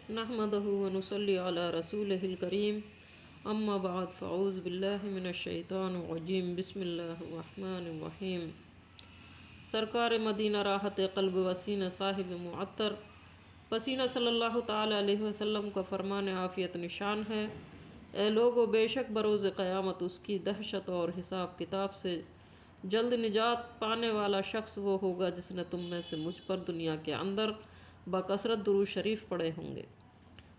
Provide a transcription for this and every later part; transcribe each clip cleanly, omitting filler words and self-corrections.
نحمده ونصلي على رسوله الكريم اما بعد فاعوذ باللہ من الشیطان الرجیم بسم اللہ الرحمن الرحیم۔ سرکار مدینہ راحت قلب وسینہ صاحب معطر پسینہ صلی اللہ تعالیٰ علیہ وسلم کا فرمان عافیت نشان ہے، اے لوگو بے شک بروز قیامت اس کی دہشت اور حساب کتاب سے جلد نجات پانے والا شخص وہ ہوگا جس نے تم میں سے مجھ پر دنیا کے اندر بکثرت درود شریف پڑھے ہوں گے۔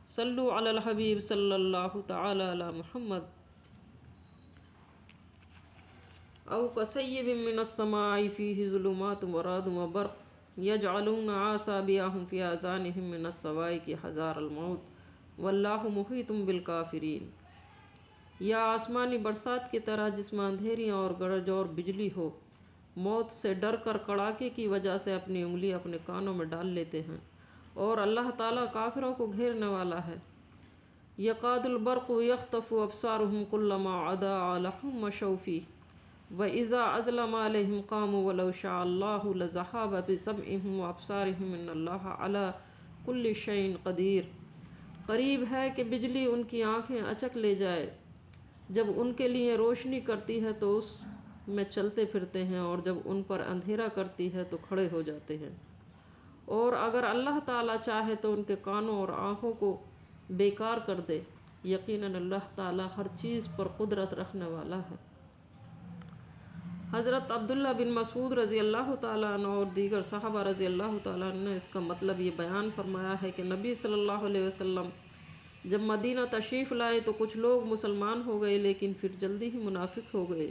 صلو علی الحبیب صلی اللہ تعالی علی محمد۔ او کصیب من السماء فیہ ظلمات ورعد وبرق یجعلون اصابعهم فی آذانهم من الصواعق حذار الموت واللہ محیط بالکافرین۔ یا آسمانی برسات کی طرح جس میں اندھیریاں اور گرج اور بجلی ہو، موت سے ڈر کر کڑاکے کی وجہ سے اپنی انگلی اپنے کانوں میں ڈال لیتے ہیں، اور اللہ تعالیٰ کافروں کو گھیرنے والا ہے۔ یقاد البرق یخطف ابصارهم کلما اضاء لهم مشوا فیہ واذا اظلم علیہم قاموا ولو شاء اللہ لذہب بسمعهم وابصارهم ان اللہ علی کل شیء قدیر۔ قریب ہے کہ بجلی ان کی آنکھیں اچک لے جائے، جب ان کے لیے روشنی کرتی ہے تو اس میں چلتے پھرتے ہیں، اور جب ان پر اندھیرا کرتی ہے تو کھڑے ہو جاتے ہیں۔ اور اگر اللہ تعالیٰ چاہے تو ان کے کانوں اور آنکھوں کو بیکار کر دے، یقیناً اللہ تعالیٰ ہر چیز پر قدرت رکھنے والا ہے۔ حضرت عبداللہ بن مسعود رضی اللہ تعالیٰ عنہ اور دیگر صحابہ رضی اللہ تعالیٰ عنہ نے اس کا مطلب یہ بیان فرمایا ہے کہ نبی صلی اللہ علیہ وسلم جب مدینہ تشریف لائے تو کچھ لوگ مسلمان ہو گئے، لیکن پھر جلدی ہی منافق ہو گئے۔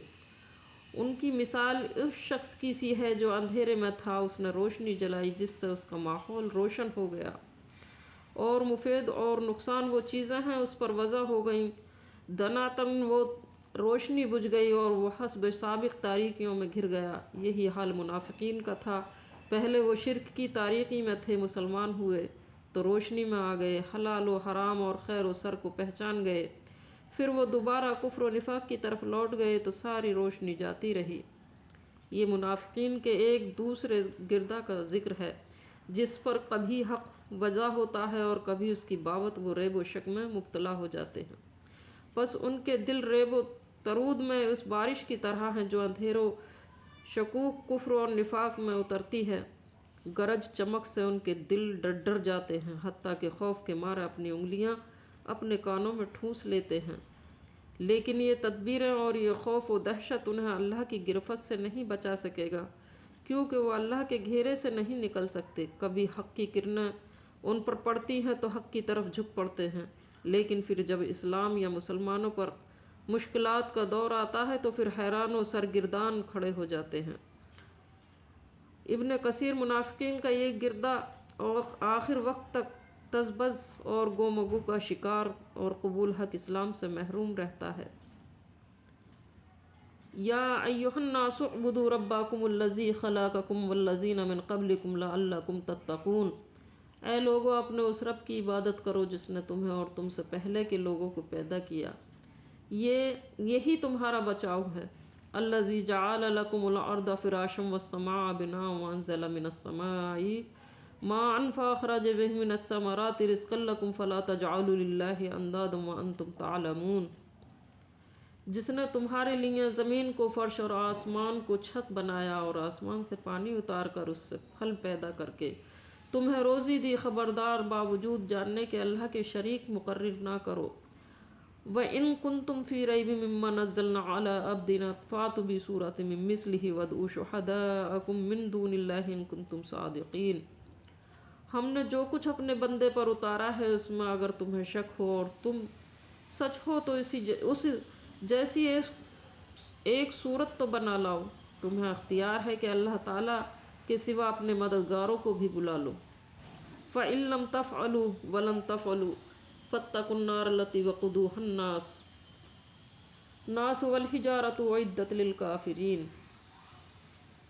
ان کی مثال اس شخص کی سی ہے جو اندھیرے میں تھا، اس نے روشنی جلائی جس سے اس کا ماحول روشن ہو گیا، اور مفید اور نقصان وہ چیزیں ہیں اس پر وضع ہو گئیں، دناتن وہ روشنی بجھ گئی اور وہ حسب سابق تاریکیوں میں گر گیا۔ یہی حال منافقین کا تھا، پہلے وہ شرک کی تاریکی میں تھے، مسلمان ہوئے تو روشنی میں آ گئے، حلال و حرام اور خیر و شر کو پہچان گئے، پھر وہ دوبارہ کفر و نفاق کی طرف لوٹ گئے تو ساری روشنی جاتی رہی۔ یہ منافقین کے ایک دوسرے گردہ کا ذکر ہے جس پر کبھی حق وضع ہوتا ہے اور کبھی اس کی بابت وہ ریب و شک میں مبتلا ہو جاتے ہیں۔ بس ان کے دل ریب و ترود میں اس بارش کی طرح ہیں جو اندھیروں، شکوک، کفر اور نفاق میں اترتی ہے۔ گرج چمک سے ان کے دل ڈر جاتے ہیں، حتیٰ کہ خوف کے مارے اپنی انگلیاں اپنے کانوں میں ٹھونس لیتے ہیں، لیکن یہ تدبیریں اور یہ خوف و دہشت انہیں اللہ کی گرفت سے نہیں بچا سکے گا، کیونکہ وہ اللہ کے گھیرے سے نہیں نکل سکتے۔ کبھی حق کی کرنیں ان پر پڑتی ہیں تو حق کی طرف جھک پڑتے ہیں، لیکن پھر جب اسلام یا مسلمانوں پر مشکلات کا دور آتا ہے تو پھر حیران و سرگردان کھڑے ہو جاتے ہیں۔ ابن کثیر منافقین کا یہ گردہ اور آخر وقت تک تذبذب اور گومگو کا شکار اور قبول حق اسلام سے محروم رہتا ہے۔ یا ایھا الناس اعبدوا ربکم الذی خلقکم والذین من قبلکم لعلکم تتقون۔ اے لوگو اپنے اس رب کی عبادت کرو جس نے تمہیں اور تم سے پہلے کے لوگوں کو پیدا کیا، یہی تمہارا بچاؤ ہے۔ الذی جعل لکم الارض فراشا والسماء بناء وانزل من السماء ماء فاخرج به من الثمرات رزقا لکم فلا تجعلوا للہ اندادا وانتم تعلمون۔ جس نے تمہارے لیے زمین کو فرش اور آسمان کو چھت بنایا، اور آسمان سے پانی اتار کر اس سے پھل پیدا کر کے تمہیں روزی دی، خبردار باوجود جاننے کے اللہ کے شریک مقرر نہ کرو۔ وَإِن كُنتُمْ فِي رَيْبٍ مِّمَّا نَزَّلْنَا عَلَىٰ عَبْدِنَا فَأْتُوا بِسُورَةٍ مِّن مِّثْلِهِ وَادْعُوا شُهَدَاءَكُم مِّن دُونِ اللَّهِ إِن كُنتُمْ صَادِقِينَ۔ ہم نے جو کچھ اپنے بندے پر اتارا ہے اس میں اگر تمہیں شک ہو اور تم سچ ہو تو اس جیسی ایک صورت تو بنا لاؤ۔ تمہیں اختیار ہے کہ اللہ تعالیٰ کے سوا اپنے مددگاروں کو بھی بلا لو۔ فَإِن لَّمْ تَفْعَلُوا وَلَن تَفْعَلُوا فَاتَّقُوا النَّارَ الَّتِي وَقُودُهَا النَّاسُ وَالْحِجَارَةُ أُعِدَّتْ لِلْكَافِرِينَ۔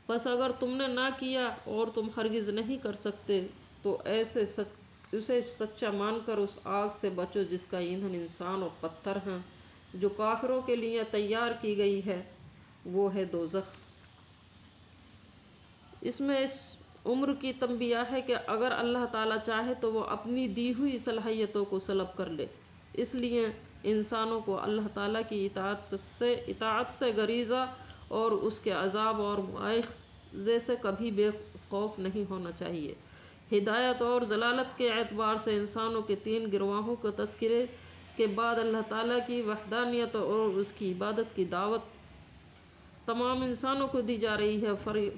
بس اگر تم نے نہ کیا اور تم ہرگز نہیں کر سکتے تو اسے سچا مان کر اس آگ سے بچو جس کا ایندھن انسان اور پتھر ہیں، جو کافروں کے لیے تیار کی گئی ہے، وہ ہے دوزخ۔ اس میں عمر کی تنبیہ ہے کہ اگر اللہ تعالیٰ چاہے تو وہ اپنی دی ہوئی صلاحیتوں کو سلب کر لے۔ اس لیے انسانوں کو اللہ تعالیٰ کی اطاعت سے غریزہ اور اس کے عذاب اور مواخذے سے کبھی بے خوف نہیں ہونا چاہیے۔ ہدایت اور ضلالت کے اعتبار سے انسانوں کے 3 گروہوں کے تذکرے کے بعد اللہ تعالیٰ کی وحدانیت اور اس کی عبادت کی دعوت تمام انسانوں کو دی جا رہی ہے۔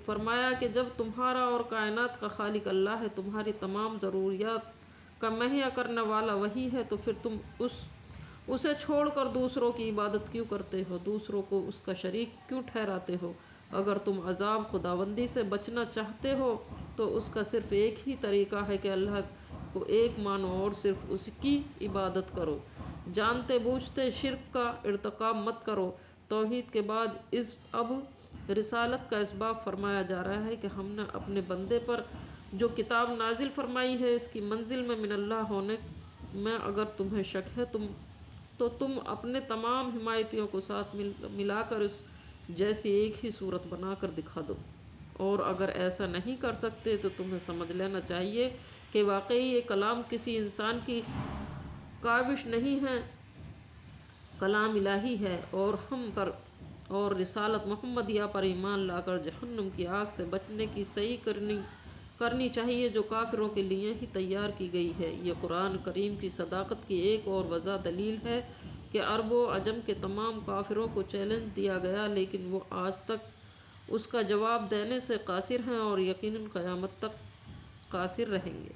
فرمایا کہ جب تمہارا اور کائنات کا خالق اللہ ہے، تمہاری تمام ضروریات کا مہیا کرنے والا وہی ہے، تو پھر تم اسے چھوڑ کر دوسروں کی عبادت کیوں کرتے ہو، دوسروں کو اس کا شریک کیوں ٹھہراتے ہو؟ اگر تم عذاب خداوندی سے بچنا چاہتے ہو تو اس کا صرف ایک ہی طریقہ ہے کہ اللہ کو ایک مانو اور صرف اس کی عبادت کرو۔ جانتے بوجھتے شرک کا ارتکاب مت کرو۔ توحید کے بعد اب رسالت کا اسباب فرمایا جا رہا ہے کہ ہم نے اپنے بندے پر جو کتاب نازل فرمائی ہے اس کی منزل میں من اللہ ہونے میں اگر تمہیں شک ہے تو تم اپنے تمام حمایتیوں کو ساتھ ملا کر اس جیسی ایک ہی صورت بنا کر دکھا دو، اور اگر ایسا نہیں کر سکتے تو تمہیں سمجھ لینا چاہیے کہ واقعی یہ کلام کسی انسان کی کاوش نہیں ہے، کلام الہی ہے، اور ہم پر اور رسالت محمدیہ پر ایمان لا کر جہنم کی آگ سے بچنے کی صحیح کرنی چاہیے جو کافروں کے لیے ہی تیار کی گئی ہے۔ یہ قرآن کریم کی صداقت کی ایک اور واضح دلیل ہے کہ عرب و عجم کے تمام کافروں کو چیلنج دیا گیا لیکن وہ آج تک اس کا جواب دینے سے قاصر ہیں اور یقیناً قیامت تک قاصر رہیں گے۔